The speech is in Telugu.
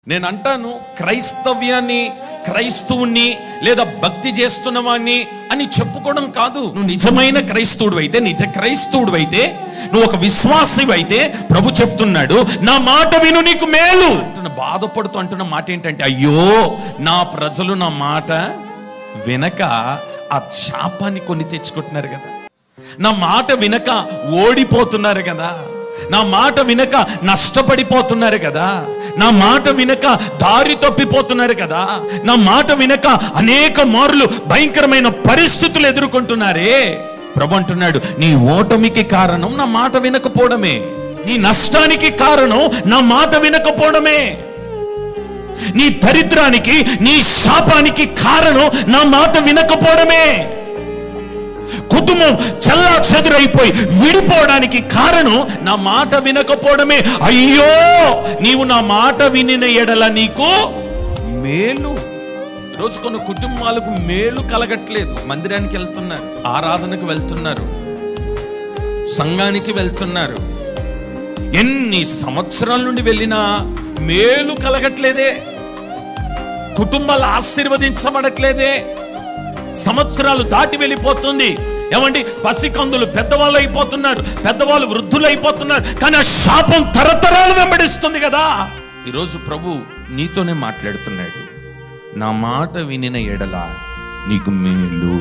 నేను అంటాను క్రైస్తవ్యాన్ని, క్రైస్తవుని లేదా భక్తి చేస్తున్నవాణ్ణి అని చెప్పుకోవడం కాదు. నువ్వు నిజమైన క్రైస్తవుడు అయితే, నిజ క్రైస్తవుడు అయితే, నువ్వు ఒక విశ్వాసివి అయితే ప్రభు చెప్తున్నాడు, నా మాట విను నీకు మేలు. బాధపడుతూ అంటున్న మాట ఏంటంటే, అయ్యో నా ప్రజలు నా మాట వినక ఆ శాపాన్ని కొని తెచ్చుకుంటున్నారు కదా, నా మాట వినక ఓడిపోతున్నారు కదా, నా మాట వినక నష్టపడిపోతున్నారు కదా, నా మాట వినక దారి తప్పిపోతున్నారు కదా, నా మాట వినక అనేక మార్లు భయంకరమైన పరిస్థితులు ఎదుర్కొంటున్నారే. ప్రభు అంటున్నాడు, నీ ఓటమికి కారణం నా మాట వినకపోవడమే, నీ నష్టానికి కారణం నా మాట వినకపోవడమే, నీ దరిద్రానికి, నీ శాపానికి కారణం నా మాట వినకపోవడమే, కుటుంబం చల్లా చెదురైపోయి విడిపోవడానికి కారణం నా మాట వినకపోవడమే. అయ్యో నీవు నా మాట వినిన ఎడల నీకు మేలు. రోజు కొన్ని కుటుంబాలకు మేలు కలగట్లేదు. మందిరానికి వెళ్తున్నారు, ఆరాధనకు వెళ్తున్నారు, సంఘానికి వెళ్తున్నారు, ఎన్ని సంవత్సరాల నుండి వెళ్ళినా మేలు కలగట్లేదే, కుటుంబాలు ఆశీర్వదించబడట్లేదే, సంవత్సరాలు దాటి వెళ్ళిపోతుంది. ఏమండి, పసికందులు పెద్దవాళ్ళు అయిపోతున్నారు, పెద్దవాళ్ళు వృద్ధులు అయిపోతున్నారు, కానీ ఆ శాపం తరతరాలు వెంబడిస్తుంది కదా. ఈరోజు ప్రభు నీతోనే మాట్లాడుతున్నాడు, నా మాట వినిన ఎడల నీకు మేలు.